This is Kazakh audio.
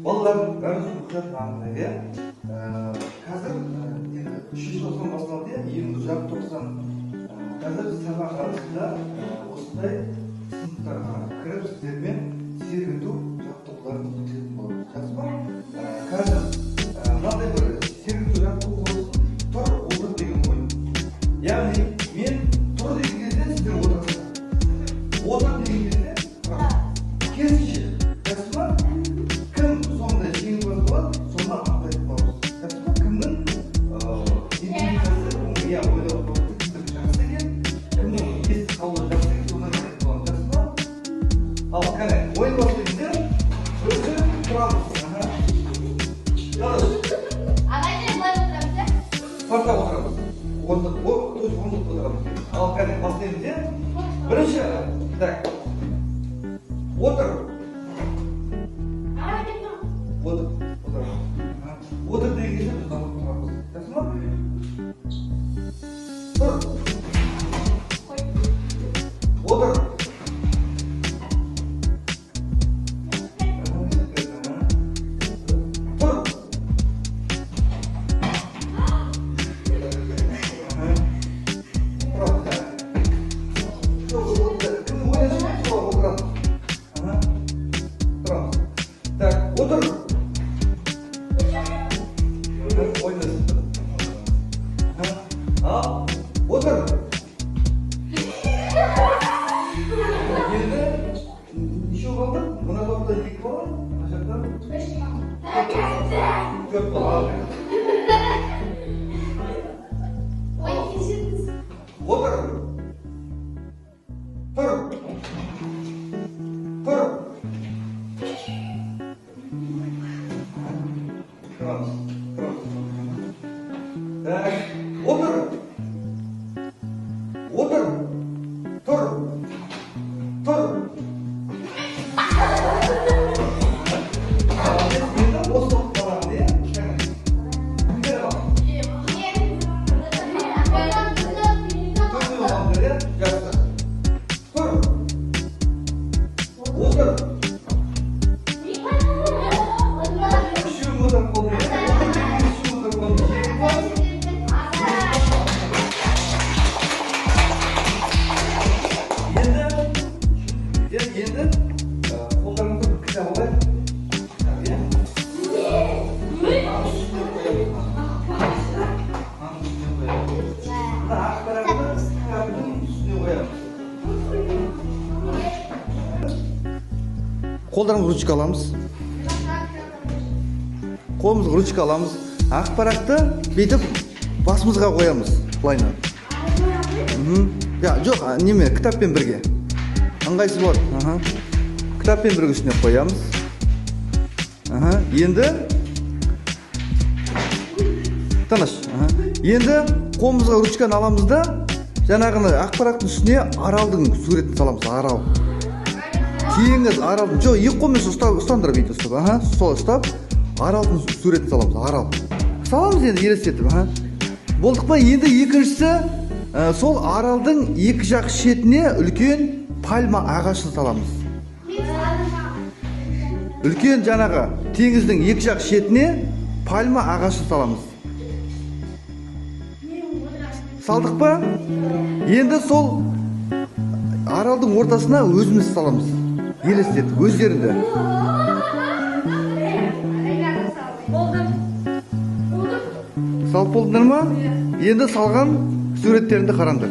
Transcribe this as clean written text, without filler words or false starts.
Балалардың бәріміз оқытатын аңдайы. Қазір 390 басталды, 20.90. Қазір сабақ арасында осындай сыныптарға кіріп сіздермен сергіту жаттығуларын өтетін болады. Жақсы ба? Қазір мынандай бір сергіту жаттығу болсын, тұр, отыр деген ойын. Яғни мен тұр деген кезде сіздер отырасыздар. Отыр деген кезде керісінше. Жақсы ба? Кім сондай жеңімпаз болады, сонда ақтайтын боламыз. Жақсы ба? Кімнің интуициясы, я ойлап отырмын, кімдің жақсы екен, кімнің естіп қалуы жақсы екен, сонда ақтайтын боламыз. Жақсы ба? Ал қане, ойын бастайында өзі тұрамыз. Ағайын былай отырамыз, иә? Парта отырамыз. Ондық отырамыз. Ал қане, бастайында бірінші, так, отыр. Отыр деген кезде біз дамып тұрамыз. Жақсы ма? Тұр. Отыр. Тұр. Кім ойласын, солай отырамыз. Тұрамыз. Так, отыр. Al, otur. Yerine işi olmadı. Buna da iki var. Aşağıdan 4 var. Otur. Tur. Tur. Tamam. Tak, otur. Otur. Tur. Tur. Şimdi bozuk falan diye. Kimlere bak. Tur olan böyle yaptı. Tur. Otur. Şu mudur konu? Şu mudur konu? Енді қолдарыңызды бір кітап алайық. Ақпаратты кітаптың үстіне қоямыз. Қолдарымызға ручка аламыз. Қолымызға ручка аламыз. Ақпаратты бүйтіп басымызға қоямыз. Былайынан. Жоқ, неме, кітаппен бірге. Ыңғайсыз болады. Кітаппен бірге үстіне қоямыз. Енді тыныш. Енді қолымызға ручканы аламыз да, жаңағыны ақпараттың үстіне аралдың суретін саламыз. Арал. Теңіз, аралдың. Жоқ, екі қолмен ұстандырып бүйтіп ұстап. Сол ұстап, аралдың суретін саламыз. Арал. Саламыз енді елестетіп. Болдық па? Енді екіншісі, сол аралдың екі жақ шетіне үлкен пальма ағашын саламыз. Үлкен жаңағы теңіздің екі жақ шетіне пальма ағашын саламыз. Салдық па? Енді сол аралдың ортасына өзіміз саламыз. Елестетіп, өздерінде. Салып болдыңдар ма? Енді салған суреттеріңді қараңдар.